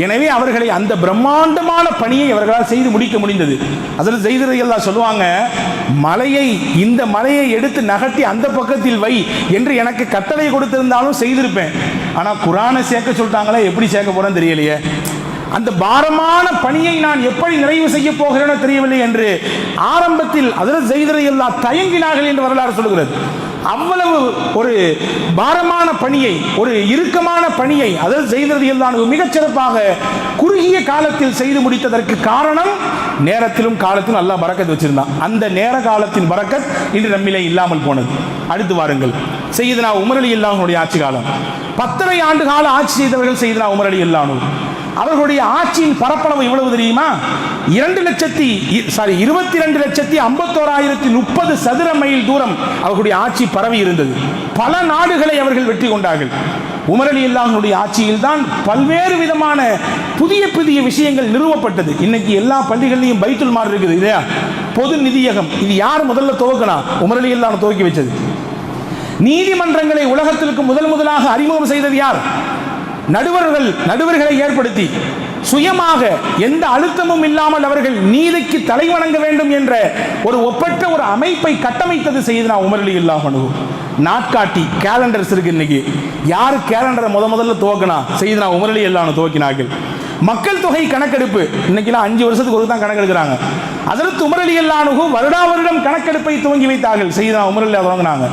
எனவே அவர்களை அந்த பிரம்மாண்டமான பணியை அவர்களால் செய்து முடிக்க முடிந்தது. அதில் ஸைத் ரலியல்லாஹு சொல்லுவாங்க, இந்த மலையை எடுத்து நகர்த்தி அந்த பக்கத்தில் வை என்று எனக்கு கட்டளை கொடுத்திருந்தாலும் செய்திருப்பேன். ஆனால் குர்ஆனை சேர்க்க சொல்லிட்டாங்களே, எப்படி சேர்க்க போறேன்னு தெரியலையே, அந்த பாரமான பணியை நான் எப்படி நிறைவு செய்ய போகிறேனோ தெரியவில்லை என்று ஆரம்பத்தில் ஹஜ்ரத் ஸைத் ரலியல்லாஹு தயங்கினார்கள் என்று வரலாறு சொல்கிறது. அவ்வளவு ஒரு பாரமான பணியை, ஒரு இறுக்கமான பணியை ஹஜ்ரத் ஸைத் ரலியல்லாஹு மிகச் சிறப்பாக குறுகிய காலத்தில் செய்து முடித்ததற்கு காரணம், நேரத்திலும் காலத்திலும் அல்லாஹ் பரக்கத் வச்சிருந்தான். அந்த நேர காலத்தின் பரக்கத் இன்று நம்மிலே இல்லாமல் போனது. அடுத்து வாருங்கள். சையதுனா உமர் ரலியல்லாஹு அன்ஹுடைய ஆட்சி காலம். 10 ஆண்டு கால ஆட்சி செய்தவர்கள் சையதுனா உமர் ரலியல்லாஹு அன்ஹு. அவர்களுடைய ஆட்சியின் பரப்பளவு எவ்வளவு தெரியுமா? 22,52,51,030 சதுர மைல் தூரம் அவர்களுடைய ஆட்சி பரவி இருந்தது. பல நாடுகளை அவர்கள் வெற்றி கொண்டார்கள். உமர் ரலியல்லாஹு அன்ஹுடைய ஆட்சியில் தான் பல்வேறு விதமான புதிய புதிய விஷயங்கள் நிறுவப்பட்டது. இன்னைக்கு எல்லா பள்ளிகளிலும் பைத்துல் மால் இருக்குது இல்லையா, பொது நிதியகம். இது யார் முதல்ல துவக்கினா? உமர் ரலியல்லாஹு அன்ஹு துவக்கி வச்சது. நீதிமன்றங்களை உலகத்திற்கு முதலாக அறிமுகம் செய்தது யார்? நடுவர்களை ஏற்படுத்தி சுயமாக எந்த அழுத்தமும் இல்லாமல் அவர்கள் நீதிக்கு தலைவணங்க வேண்டும் என்ற ஒரு ஒப்பற்ற ஒரு அமைப்பை கட்டமைத்தது சையதுனா உமர் ரலியல்லாஹு அன்ஹு. நாட்காட்டி கேலண்டர்ஸ் இருக்கு. இன்னைக்கு யாரு கேலண்டரை முதல்ல துவக்கினா? சையதுனா உமர் ரலியல்லாஹு அன்ஹு துவக்கினார்கள். மக்கள் தொகை கணக்கெடுப்பு இன்னைக்கு 5 வருஷத்துக்கு ஒரு தான் கணக்கெடுக்கிறாங்க. ஹஜ்ரத் உமர் ரலியல்லாஹு அன்ஹு வருடம் கணக்கெடுப்பை துவங்கி வைத்தார்கள். சையதுனா உமர் ரலியல்லாஹு அன்ஹு துவங்கினாங்க.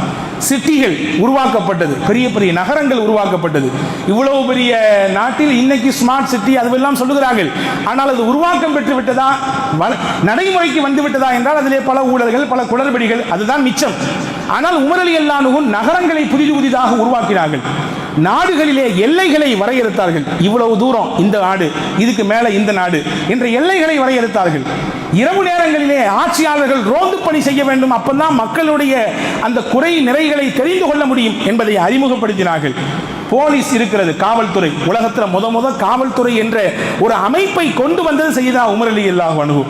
சிட்டிகள் உருவாக்கப்பட்டது, பெரிய பெரிய நகரங்கள் உருவாக்கப்பட்டது. இவ்வளவு பெரிய நாட்டில் இன்னைக்கு ஸ்மார்ட் சிட்டி அதுவெல்லாம் சொல்லுகிறார்கள். ஆனால் அது உருவாக்கம் பெற்று விட்டதா, நடைமுறைக்கு வந்து விட்டதா என்றால் அதிலே பல ஊழல்கள், பல குளறுபடிகள், அதுதான் மிச்சம். ஆனால் உமர் ரலியல்லாஹு அன்ஹு நகரங்களை புதிதாக உருவாக்கினார்கள். நாடுகளிலே எல்லைகளை வரையறுத்தார்கள். இவ்வளவு தூரம் இந்த நாடு, இதுக்கு மேல இந்த நாடு என்ற எல்லைகளை வரையறுத்தார்கள். இரவு நேரங்களிலே ஆட்சியாளர்கள் ரோந்து பணி செய்ய வேண்டும், அப்பதான் மக்களுடைய அந்த குறை நிறைகளை தெரிந்து கொள்ள முடியும் என்பதை அறிமுகப்படுத்தினார்கள். போலீஸ் இருக்கிறது, காவல்துறை. உலகத்தில் முத காவல்துறை என்ற ஒரு அமைப்பை கொண்டு வந்தது சையதுனா உமர் ரலியல்லாஹு அன்ஹு.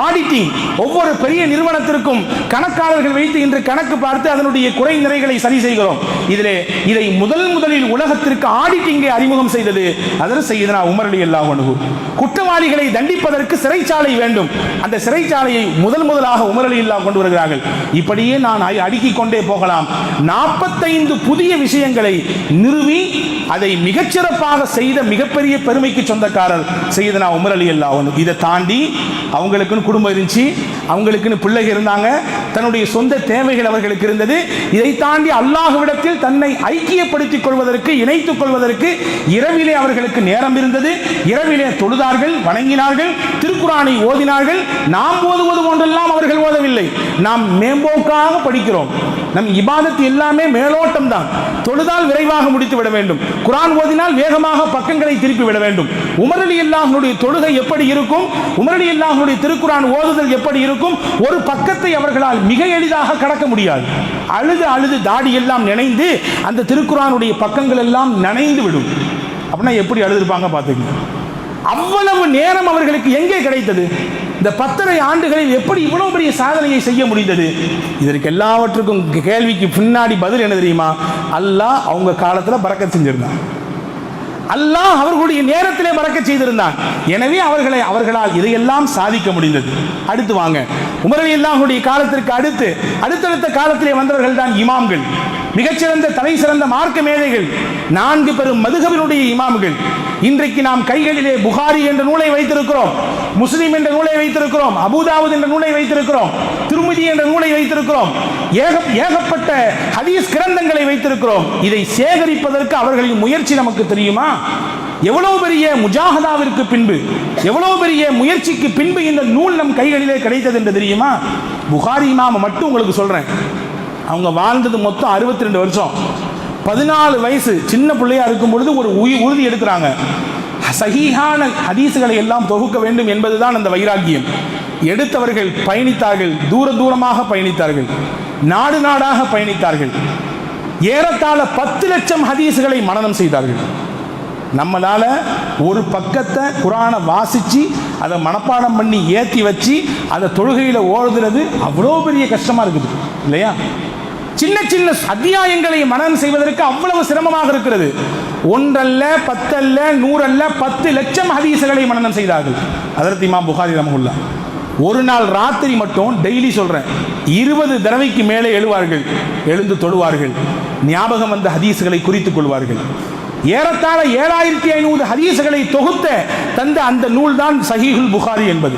ஆடிட்டிங், ஒவ்வொரு பெரிய நிறுவனத்திற்கும் கணக்காளர்கள் வைத்து இன்று கணக்கு பார்த்து அதனுடைய குறை நிறைகளை சரி செய்கிறோம். இதை முதலில் உலகத்திற்கு ஆடிட்டிங்கை அறிமுகம் செய்தது அதற்கு சையதுனா உமர் ரலியல்லாஹு அன்ஹு. குற்றவாளிகளை தண்டிப்பதற்கு சிறைச்சாலை வேண்டும். அந்த சிறைச்சாலையை முதலாக உமர் ரலியல்லாஹு கொண்டு வருகிறார்கள். இப்படியே நான் அடுக்கிக் கொண்டே போகலாம். 45 புதிய விஷயங்களை நிறுவி அதை மிகச்சிறப்பாக செய்த மிகப்பெரிய பெருமைக்கு சொந்தக்காரர் சையதுனா உமர் ரலியல்லாஹு அன்ஹு. இதை தாண்டி அவங்களுக்குன்னு குடும்பம் இருந்துச்சு, அவங்களுக்குன்னு பிள்ளைகள் இருந்தாங்க, தன்னுடைய சொந்த தேவைகள் அவர்களுக்கு இருந்தது. இதை தாண்டி அல்லாஹ்விடத்தில் தன்னை ஐக்கியப்படுத்திக் கொள்வதற்கு, இணைத்துக் கொள்வதற்கு இரவிலே அவர்களுக்கு நேரம் இருந்தது. இரவிலே தொழுதார்கள், வணங்கினார்கள், திருக்குரானை ஓதினார்கள். நாம் ஓதுவது போன்றெல்லாம் அவர்கள் ஓதவில்லை. நாம் மேம்போக்காக படிக்கிறோம். நம் இபாதத் எல்லாமே மேலோட்டம் தான். தொழுதால் விரைவாக முடித்து விட வேண்டும், குர்ஆன் ஓதினால் வேகமாக பக்கங்களை திருப்பி விட வேண்டும். உமர் ரலியல்லாஹு அன்ஹுடைய தொழுகை எப்படி இருக்கும், உமர் ரலியல்லாஹு அன்ஹுடைய திருக்குர்ஆன் ஓதுதல் எப்படி இருக்கும்? ஒரு பக்கத்தை அவர்களால் மிக எளிதாக கடக்க முடியாது. அழுது தாடி எல்லாம் நினைந்து அந்த திருக்குர்ஆனுடைய பக்கங்கள் எல்லாம் நனைந்து விடும். அப்படின்னா எப்படி அழுதுருப்பாங்க பார்த்துக்கங்க. அவ்வளவு நேரம் அவர்களுக்கு எங்கே கிடைத்தது? இந்த 10 ஆண்டுகளில் எப்படி இவ்வளவு பெரிய சாதனையை செய்ய முடிந்தது? இதற்கு எல்லாவற்றுக்கும் கேள்விக்கு பின்னாடி பதில் என்ன தெரியுமா? அல்லாஹ் அவங்க காலத்தில் பரக்கத் செஞ்சிருந்தான். அல்லாஹ் அவர்களுடைய நேரத்திலே பரக்கத் செய்திருந்தான். எனவே அவர்களால் இதையெல்லாம் சாதிக்க முடிந்தது. அடுத்து வாங்க, உமர் ரலியல்லாஹு அன்ஹுடைய காலத்திற்கு அடுத்தடுத்த காலத்திலே வந்தவர்கள் தான் இமாம்கள், மிகச்சிறந்த தலை சிறந்த மார்க்க மேதைகள், 4 பெரும் மதுஹபினுடைய இமாம்கள். இன்றைக்கு நாம் கைகளிலே புகாரி என்ற நூலை வைத்திருக்கிறோம், முஸ்லிம் என்ற நூலை வைத்திருக்கிறோம், அபூதாவுத் என்ற நூலை வைத்திருக்கிறோம், திருமிதி என்ற நூலை வைத்திருக்கிறோம், ஏகப்பட்ட ஹதீஸ் கிரந்தங்களை வைத்திருக்கிறோம். இதை சேகரிப்பதற்கு அவர்களின் முயற்சி நமக்கு தெரியுமா? எவ்வளவு பெரிய முஜாஹதாவிற்கு பின்பு, எவ்வளவு பெரிய முயற்சிக்கு பின்பு இந்த நூல் நம் கைகளிலே கிடைத்தது என்று தெரியுமா? புகாரி இமாம் மட்டும் உங்களுக்கு சொல்றேன், அவங்க வாழ்ந்தது மொத்தம் 62 வருஷம். 14 வயசு சின்ன பிள்ளையா இருக்கும் பொழுது ஒரு உறுதி எடுக்கிறாங்க, சஹீஹான ஹதீசுகளை எல்லாம் தொகுக்க வேண்டும் என்பதுதான் அந்த வைராக்கியம். எடுத்தவர்கள் பயணித்தார்கள், தூரமாக பயணித்தார்கள், நாடாக பயணித்தார்கள். ஏறத்தாழ 10 லட்சம் ஹதீசுகளை மனனம் செய்தார்கள். நம்மளால ஒரு பக்கத்தை குர்ஆனை வாசிச்சு அதை மனப்பாடம் பண்ணி ஏற்றி வச்சு அதை தொழுகையில் ஓடுறது அவ்வளோ பெரிய கஷ்டமா இருக்குது இல்லையா? சின்ன சின்ன அத்தியாயங்களை மனனம் செய்வதற்கு அவ்வளவு சிரமமாக இருக்கிறது. 1 அல்ல 10 அல்ல 100 அல்ல 10 லட்சம் ஹதீசுகளை மனனம் செய்தார்கள் ஹஜ்ரத் இமாம் புகாரி ரஹ்மத்துல்லாஹ். ஒரு நாள் ராத்திரி மட்டும், டெய்லி சொல்றேன், 20 தடவைக்கு மேலே எழுந்து தொழுவார்கள், ஞாபகம் வந்த ஹதீசுகளை குறித்துக் கொள்வார்கள். ஏறத்தாழ 7500 ஹதீசுகளை தொகுத்த தந்த அந்த நூல் தான் சஹீஹுல் புகாரி என்பது.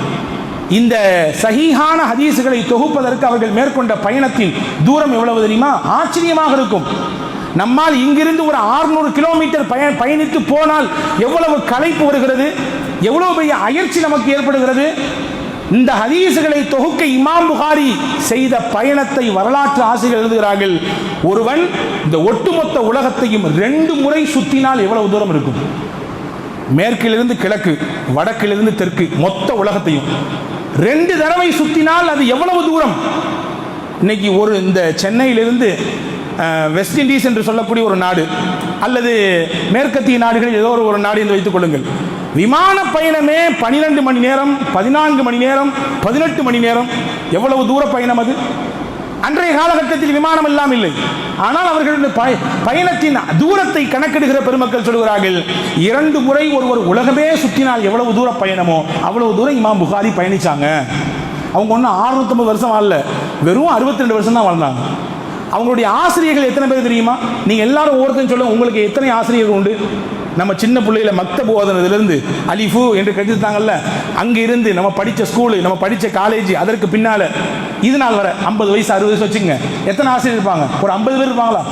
இந்த சஹீஹான ஹதீசுகளை தொகுப்பதற்கு அவர்கள் மேற்கொண்ட பயணத்தின் தூரம் எவ்வளவு தெரியுமா? ஆச்சரியமாக இருக்கும். நம்மால் இங்கிருந்து ஒரு 600 கிலோமீட்டர் பயணித்து போனால் எவ்வளவு களைப்பு வருகிறது, எவ்வளவு பெரிய அயற்சி நமக்கு ஏற்படுகிறது. இந்த ஹதீஸ்களை தொகுக்க இமாம் புகாரி செய்த பயணத்தை வரலாற்று ஆசிரியர்கள் எழுதுகிறார்கள். ஒருவன் இந்த ஒட்டுமொத்த உலகத்தையும் 2 முறை சுற்றினால் எவ்வளவு தூரம் இருக்கும்? மேற்கிலிருந்து கிழக்கு, வடக்கிலிருந்து தெற்கு, மொத்த உலகத்தையும் 2 தடவை சுற்றினால் அது எவ்வளவு தூரம்? இன்னைக்கு இந்த சென்னையிலிருந்து வெஸ்ட் இண்டீஸ் என்று சொல்லக்கூடிய ஒரு நாடு அல்லது மேற்கத்திய நாடுகளில் ஏதோ ஒரு நாடு என்று வைத்துக் கொள்ளுங்கள். விமான பயணமே 12 மணி நேரம், 14 மணி நேரம், 18 மணி நேரம். எவ்வளவு தூர பயணம் அது? அன்றைய காலகட்டத்தில் விமானம் எல்லாம் இல்லை. ஆனால் அவர்களுடைய பயணத்தின் தூரத்தை கணக்கெடுக்கிற பெருமக்கள் சொல்கிறார்கள், 2 முறை ஒருவர் உலகமே சுற்றினால் எவ்வளவு தூர பயணமோ அவ்வளவு தூரம் இமாம் புகாரி பயணிச்சாங்க. அவங்க ஒன்றும் 650 வருஷம் வாழல, வெறும் 62 வருஷம் தான் வாழ்ந்தாங்க. அவங்களுடைய ஆசிரியர்கள் எத்தனை பேர் தெரியுமா? நீங்கள் எல்லாரும் ஒவ்வொருத்தரும் சொல்லுங்க, உங்களுக்கு எத்தனை ஆசிரியர்கள் உண்டு? நம்ம சின்ன பிள்ளையில மக்தப் ஓதுனதுலேருந்து அலிஃபு என்று கற்றுத்தாங்கல்ல, அங்கே இருந்து நம்ம படித்த ஸ்கூலு, நம்ம படித்த காலேஜ், அதற்கு பின்னால் இது நாள் வர 50 வயசு 60 வயசு வச்சுங்க, எத்தனை ஆசிரியர் இருப்பாங்க? ஒரு 50 பேர் இருப்பாங்களா?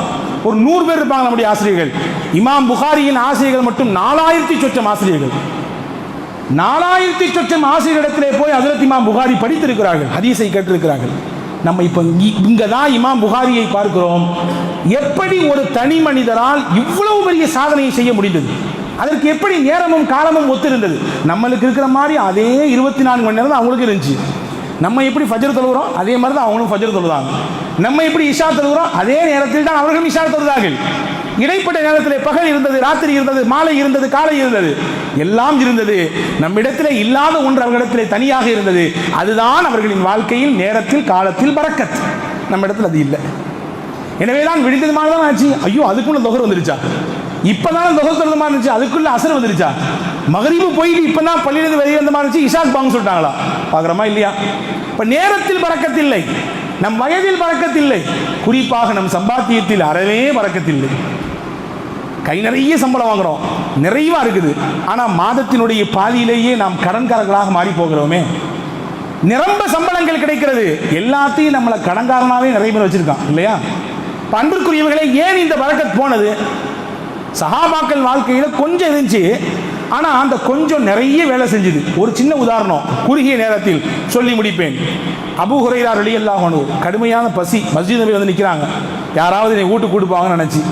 ஒரு 100 பேர் இருப்பாங்க நம்முடைய ஆசிரியர்கள். இமாம் புகாரியின் ஆசிரியர்கள் மட்டும் 4000 சொச்சம் ஆசிரியர்கள். 4000 சொச்சம் ஆசிரியரிடத்திலே போய் ஹஜ்ரத் இமாம் புகாரி படித்திருக்கிறார்கள், ஹதீஸை கேட்டிருக்கிறார்கள். நம்ம இப்போ இங்கே தான் இமாம் புகாரியை பார்க்கிறோம். எப்படி ஒரு தனி மனிதரால் இவ்வளவு பெரிய சாதனையை செய்ய முடிந்தது? அதற்கு எப்படி நேரமும் காலமும் ஒத்திருந்தது? நம்மளுக்கு இருக்கிற மாதிரி அதே 24 மணி நேரம் தான் அவங்களுக்கு இருந்துச்சு. நம்ம எப்படி ஃபஜ்ர் தொழுகிறோம் அதே மாதிரி தான் அவங்களும் ஃபஜ்ர் தொழுதாங்க. நம்ம எப்படி இஷா தொழுகிறோம் அதே நேரத்தில் தான் அவர்களும் இஷா தொழுதார்கள். இடைப்பட்ட நேரத்தில் பகல் இருந்தது, ராத்திரி இருந்தது, மாலை இருந்தது, காலை இருந்தது, எல்லாம் இருந்தது. நம்மிடத்தில் இல்லாத ஒன்று அவர்களிடத்தில் தனியாக இருந்தது. அதுதான் அவர்களின் வாழ்க்கையில் நேரத்தில் காலத்தில் பரக்கத். நம்ம இடத்துல அது இல்லை. எனவே தான் விடுந்தது மாதிரி தான் ஆச்சு. ஐயோ, அதுக்குள்ள தொகர் வந்துருச்சா? இப்பதான் தொகர் சொல்றது மாதிரி இருந்துச்சு, அதுக்குள்ள அசர் வந்துருச்சா? மகரிபு போயிட்டு இப்பதான் பள்ளியிலிருந்து வெளியே வந்த மாதிரி இருந்துச்சு, இஷாக் பாங்க சொல்லிட்டாங்களா? பார்க்குறோமா இல்லையா? இப்போ நேரத்தில் பரக்கத்தில்லை, நம் வயதில் பரக்கத்தில்லை, குறிப்பாக நம் சம்பாத்தியத்தில் அறவே பரக்கத்தில்லை. கை நிறைய சம்பளம் வாங்குறோம், நிறைவா இருக்குது, ஆனால் மாதத்தினுடைய பாதியிலேயே நாம் கடன்காரர்களாக மாறி போகிறோமே. நிரம்ப சம்பளங்கள் கிடைக்கிறது, எல்லாத்தையும் நம்மளை கடன்காரனாவே நிறைய பேர் வச்சிருக்கான் இல்லையா? அன்பிற்குரியவர்களே, ஏன் இந்த பரக்கத் போனது? சஹாபாக்கள் வாழ்க்கையில் கொஞ்சம் இருந்துச்சு, ஆனால் அந்த கொஞ்சம் நிறைய வேலை செஞ்சுது. ஒரு சின்ன உதாரணம் குறுகிய நேரத்தில் சொல்லி முடிப்பேன். அபூ ஹுரைரா ரலியல்லாஹு அன்ஹு கடுமையான பசி, மஸ்ஜித் நபி வந்து நிற்கிறாங்க, யாராவது என்னை வீட்டுக்கு கூட்டு போவாங்கன்னு நினச்சி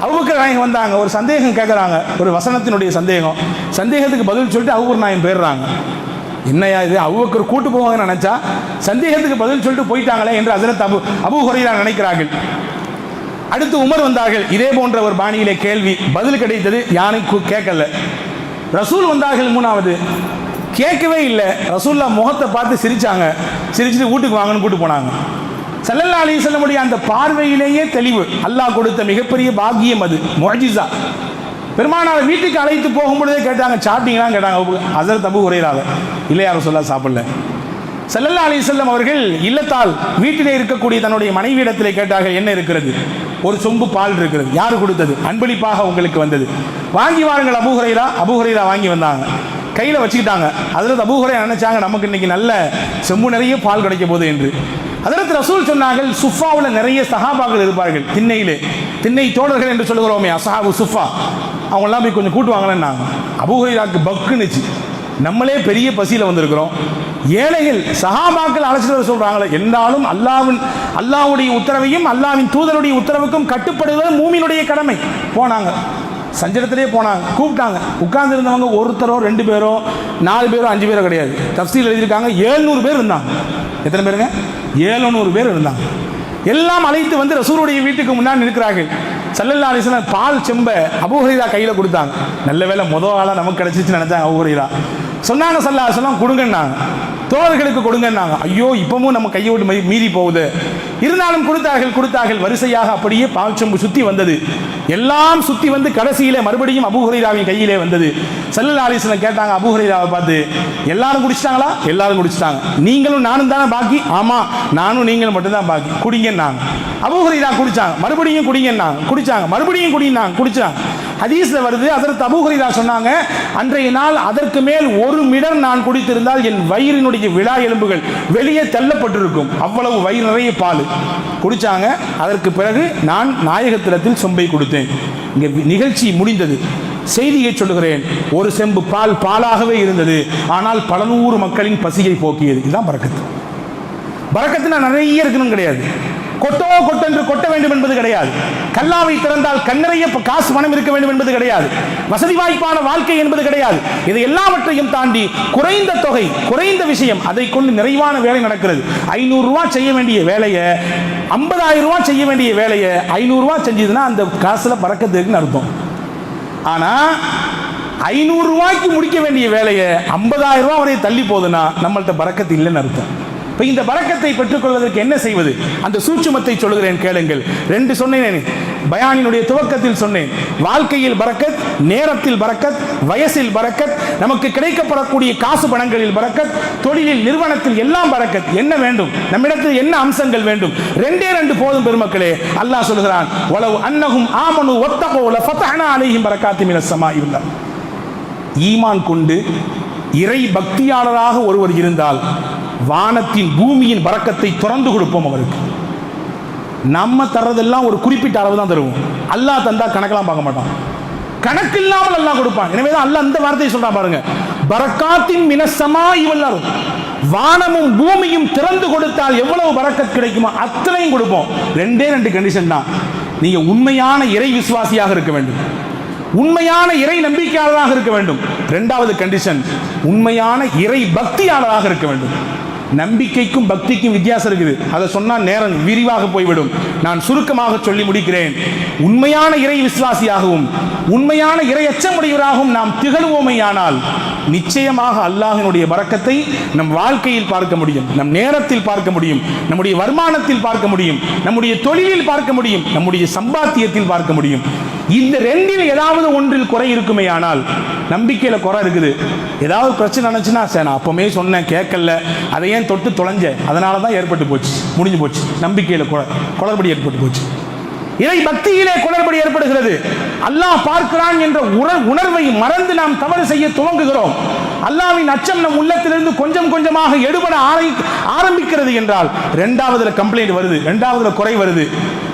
அபூபக்கர் நாயகம் வந்தாங்க. ஒரு சந்தேகம் கேட்குறாங்க, ஒரு வசனத்தினுடைய சந்தேகம். சந்தேகத்துக்கு பதில் சொல்லிட்டு அபூபக்கர் நாயகம் போயிடுறாங்க. என்னையா இது, அபூபக்கர் கூட்டு போவாங்கன்னு நினச்சா சந்தேகத்துக்கு பதில் சொல்லிட்டு போயிட்டாங்களே என்று ஹஜ்ரத் அபூ ஹுரைரா நினைக்கிறார்கள். அடுத்து உமர் வந்தார்கள், இதே போன்ற ஒரு பாணியிலே கேள்வி, பதில் கிடைத்தது, யானை கேட்கல. ரசூல் வந்தார்கள், 3வது கேட்கவே இல்லை. ரசூல்லா முகத்தை பார்த்து சிரிச்சாங்க, சிரிச்சுட்டு வீட்டுக்கு வாங்கன்னு கூட்டு போனாங்க. ஸல்லல்லாஹு அலைஹி வஸல்லம் அந்த பார்வையிலேயே தெளிவு, அல்லாஹ் கொடுத்த மிகப்பெரிய பாக்கியம் அது, முஅஜிஸா. பெருமானார் வீட்டுக்கு அழைத்து போகும்பொழுதே கேட்டாங்க, சாப்பிட்டீங்களான்னு கேட்டாங்க ஹஜ்ரத் அபூ ஹுரைராவை. இல்லை யாரும் சொல்ல சாப்பிடல. ஸல்லல்லாஹு அலைஹி வஸல்லம் அவர்கள் இல்லத்தால் வீட்டிலே இருக்கக்கூடிய தன்னுடைய மனைவியிடத்திலே கேட்டார்கள், என்ன இருக்கிறது? ஒரு சொம்பு பால் இருக்கிறது. யார் கொடுத்தது? அன்பளிப்பாக உங்களுக்கு வந்தது, வாங்கி வாருங்கள் அபூ ஹுரைரா. அபூ ஹுரைரா வாங்கி வந்தாங்க, கையில் வச்சுக்கிட்டாங்க. ஹஜ்ரத் அபூ ஹுரைரா நினைச்சாங்க, நமக்கு இன்னைக்கு நல்ல செம்பு நிறைய பால் கிடைக்க போகுது என்று. ஹஜ்ரத் ரசூல் சொன்னார்கள், சுஃபாவில் நிறைய சஹாபாக்கள் இருப்பார்கள், திண்ணை தோழர்கள் என்று சொல்லுகிறோமே, அஸ்ஹாபு சுஃபா, அவங்களாம் போய் கொஞ்சம் கூட்டுவாங்களேன்னாங்க. அபூ ஹுரைராக்கு பக்குனுச்சு, நம்மளே பெரிய பசியில் வந்திருக்கிறோம், ஏழைகள் சஹாபாக்கள் அழைச்சிட்டு வர சொல்றாங்களே, என்றாலும் அல்லாஹ்வுடைய உத்தரவையும் அல்லாஹ்வின் தூதருடைய உத்தரவுக்கும் கட்டுப்படுவது மூமினுடைய கடமை. போனாங்க, சஞ்சலத்திலே போனாங்க, கூப்பிட்டாங்க. உட்கார்ந்து இருந்தவங்க ஒருத்தரோ 2 பேரோ 4 பேரோ 5 பேரோ கிடையாது, தஃப்சீல் எழுதியிருக்காங்க 700 பேர் இருந்தாங்க. எத்தனை பேருங்க? 700 பேர் இருந்தாங்க. எல்லாம் அழைத்து வந்து ரசூலுடைய வீட்டுக்கு முன்னாடி இருக்கிறார்கள். ஸல்லல்லாஹு அலைஹி வஸல்லம் பால் செம்பை அபூ ஹுரைரா கையில் கொடுத்தாங்க. நல்ல வேலை முதல் ஆளாக நமக்கு கிடைச்சிச்சு நினைச்சாங்க. அபூ ஹுரைரா சொன்னாங்க, ஸல்லல்லாஹு அலைஹி வஸல்லம் கொடுங்கன்னாங்க, தோழர்களுக்கு கொடுங்கன்னாங்க. ஐயோ, இப்பவும் நம்ம கையை விட்டு மீறி போகுது. இருந்தாலும் கொடுத்தார்கள். வரிசையாக அப்படியே பால் செம்பு சுத்தி வந்தது. எல்லாம் சுத்தி வந்து கடைசியிலே மறுபடியும் அபூ ஹுரைராவின் கையிலே வந்தது. ஸல்லல்லாஹு அலைஹி வஸல்லம் கேட்டாங்க அபூ ஹுரைராவை பார்த்து, எல்லாரும் குடிச்சிட்டாங்களா? எல்லாரும் குடிச்சிட்டாங்க. நீங்களும் நானும் தானே பாக்கி? ஆமா, நானும் நீங்களும் மட்டும்தான் பாக்கி, குடிங்கன்னாங்க. அபூ ஹுரைரா குடிச்சாங்க, மறுபடியும் குடிங்கன்னாங்க, குடிச்சாங்க, மறுபடியும் குடினாங்க, குடிச்சாங்க. ஹதீஸ்ல வருது, ஹஜ்ரத் அபூ ஹுரைரா சொன்னாங்க, அன்றைய நாள் அதற்கு மேல் 1 மிடர் நான் குடித்திருந்தால் என் வயிறினுடைய விழா எலும்புகள் வெளியே தள்ளப்பட்டிருக்கும், அவ்வளவு வயிறு நிறைய பால் குடிச்சாங்க. அதற்கு பிறகு நான் நாயகத்திடத்தில் சொம்பை கொடுத்தேன். இங்கே நிகழ்ச்சி முடிந்தது. செய்தியை சொல்லுகிறேன். ஒரு செம்பு பால் பாலாகவே இருந்தது, ஆனால் பல நூறு மக்களின் பசியை போக்கியது. இதுதான் பரக்கத்து. பரக்கத்துனா நிறைய இருக்கணும் கிடையாது, கொட்டென்று கொட்ட வேண்டும் என்பது கிடையாது. கல்லாவை திறந்தால் கண்ணறைய காசு பணம் இருக்க வேண்டும் என்பது கிடையாது. வசதி வாய்ப்பான வாழ்க்கை என்பது கிடையாது. இது எல்லாவற்றையும் தாண்டி குறைந்த தொகை, குறைந்த விஷயம், அதை கொண்டு நிறைவான வேலை நடக்கிறது. 500 ரூபாய் செய்ய வேண்டிய வேலையை 50,000 ரூபாய் செய்ய வேண்டிய வேலையை 500 ரூபாய் செஞ்சதுன்னா அந்த காசுல பரக்கத்து இருக்குன்னு அர்த்தம். ஆனா 500 ரூபாய்க்கு முடிக்க வேண்டிய வேலையை 50,000 ரூபாய் வரை தள்ளி போகுதுன்னா நம்மள்ட்ட பரக்கத்து இல்லைன்னு அர்த்தம். இப்போ இந்த பரக்கத்தை பெற்றுக்கொள்வதற்கு என்ன செய்வது? அந்த சூட்சுமத்தை சொல்லுகிறேன் கேளுங்கள். 2 சொன்னேன் பயானினுடைய துவக்கத்தில் சொன்னேன். வாழ்க்கையில் பரக்கத், நேரத்தில் பரக்கத், வயசில் பரக்கத், நமக்கு கிடைக்கப்படக்கூடிய காசு பணங்களில் பரக்கத், தொழிலில் நிறுவனத்தில் எல்லாம் பரக்கத். என்ன வேண்டும்? நம்மிடத்தில் என்ன அம்சங்கள் வேண்டும்? 2 போதும் பெருமக்களே. அல்லாஹ் சொல்கிறான், வலவ் அன்னஹும் ஆமனு வத்தகூ லஃபதஹ்னா அலைஹிம் பரக்காத்தின் மினஸ் ஸமாஇ வல் அர்த். ஈமான் கொண்டு இறை பக்தியாளராக ஒருவர் இருந்தால் வானத்தின் பூமியின் பரக்கத்தை திறந்து கொடுப்போம் அவருக்கு. நம்ம தர்றதெல்லாம் ஒரு குறிப்பிட்ட அளவு தான் தருவோம். அல்லாஹ் தந்தா கணக்கெல்லாம் பார்க்க மாட்டான், கணக்கு இல்லாமல் அல்லாஹ் கொடுப்பான். எனவே தான் அல்லாஹ் அந்த வார்த்தையை சொல்றான் பாருங்க, பரக்காத்தின் மினஸ் ஸமாஇ வல் அர்த். வானமும் பூமியும் திறந்து கொடுத்தால் எவ்வளவு பரக்கத் கிடைக்குமோ அத்தனையும் கொடுப்போம். 2 கண்டிஷன் தான். நீங்க உண்மையான இறை விசுவாசியாக இருக்க வேண்டும், உண்மையான இறை நம்பிக்கையாளராக இருக்க வேண்டும். 2வது கண்டிஷன், உண்மையான இறை பக்தியாளராக இருக்க வேண்டும். நம்பிக்கைக்கும் பக்திக்கும் வித்தியாசம் இருக்குது. அதை சொன்னால் நேரம் விரிவாக போய்விடும். நான் சுருக்கமாக சொல்லி முடிக்கிறேன். உண்மையான இறை விசுவாசியாகவும் உண்மையான இறை அச்சமுடையவராகவும் நாம் திகழ்வோமையானால் நிச்சயமாக அல்லாஹ்வினுடைய பரக்கத்தை நம் வாழ்க்கையில் பார்க்க முடியும், நம் நேரத்தில் பார்க்க முடியும், நம்முடைய வருமானத்தில் பார்க்க முடியும், நம்முடைய தொழிலில் பார்க்க முடியும், நம்முடைய சம்பாத்தியத்தில் பார்க்க முடியும். இந்த 2 ஏதாவது ஒன்றில் குறை இருக்குமே ஆனால், நம்பிக்கையில குறை இருக்குது, ஏதாவது பிரச்சனை நினைச்சுன்னா சரி நான் அப்பவுமே சொன்னேன் கேட்கல, அதை ஏன் தொட்டு தொலைஞ்ச, அதனால தான் ஏற்பட்டு போச்சு, முடிஞ்சு போச்சு. நம்பிக்கையில குளறுபடி ஏற்பட்டு போச்சு. இறை பக்தியிலே குளறுபடி ஏற்படுகிறது. அல்லாஹ் பார்க்கிறான் என்ற உணர்வை மறந்து நாம் தவறு செய்ய துவங்குகிறோம். அல்லாஹ்வின் அச்சம் நம் உள்ளத்திலிருந்து கொஞ்சம் கொஞ்சமாக எடுபட ஆரம்பிக்கிறது என்றால் 2வதுல கம்ப்ளைண்ட் வருது, 2வதுல குறை வருது.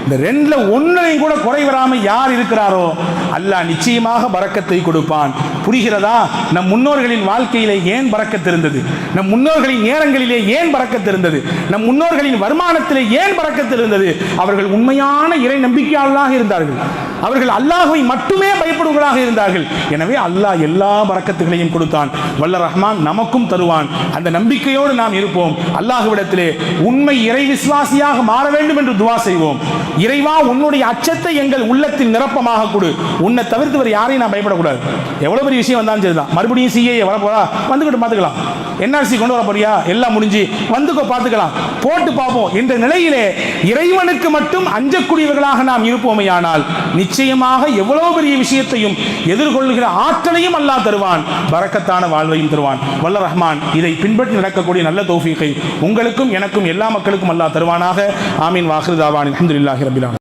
இந்த 2ல 1லையும் கூட குறை வராமல் யார் இருக்கிறாரோ அல்லாஹ் நிச்சயமாக பரக்கத்தை கொடுப்பான். புரிகிறதா? நம் முன்னோர்களின் வாழ்க்கையிலே ஏன் பரக்கத்து இருந்தது, நம் முன்னோர்களின் நேரங்களிலே ஏன் பரக்கத்து இருந்தது, நம் முன்னோர்களின் வருமானத்திலே ஏன் பரக்கத்து இருந்தது? அவர்கள் உண்மையான இறை நம்பிக்கையாளர்களாக இருந்தார்கள், அவர்கள் அல்லாஹ்வை மட்டுமே பயப்படுவர்களாக இருந்தார்கள். எனவே அல்லாஹ் எல்லா பரக்கத்துகளையும் கொடுத்தான். வல்ல ரஹ்மான் நமக்கும் தருவான். அந்த நம்பிக்கையோடு நாம் இருப்போம். அல்லாஹ்விடத்திலே உண்மை இறை விசுவாசியாக மாற வேண்டும் என்று துவா செய்வோம். இறைவா, உன்னுடைய அச்சத்தை எங்கள் உள்ளத்தில் நிரப்பமாக கொடு. உன்னை தவிர்த்து வேறு யாரையும் நான் பயப்படக்கூடாது. எவ்வளவு பெரிய விஷயம் வந்தாலும் சரிதான். மறுபடியும் சிஏ வரப்போறா, வந்துக்கிட்டு பார்த்துக்கலாம். என்ஆர்சி கொண்டு வர போறியா, எல்லாம் முடிஞ்சு வந்துக்கோ பார்த்துக்கலாம், போட்டு பார்ப்போம் என்ற நிலையிலே இறைவனுக்கு மட்டும் அஞ்சக்கூடியவர்களாக நாம் இருப்போமையானால் நிச்சயமாக எவ்வளவு பெரிய விஷயத்தையும் எதிர்கொள்ளுகிற ஆற்றலையும் அல்லாஹ் தருவான், பரக்கத்தான வாழ்வையும் தருவான். வல்ல ரஹ்மான் இதை பின்பற்றி நடக்கக்கூடிய நல்ல தௌஃபீகை உங்களுக்கும் எனக்கும் எல்லா மக்களுக்கும் அல்லாஹ் தருவானாக. ஆமீன். வாஹிரு தாவான் அல்ஹம்துலில்லாஹி ரப்பில் ஆலமீன்.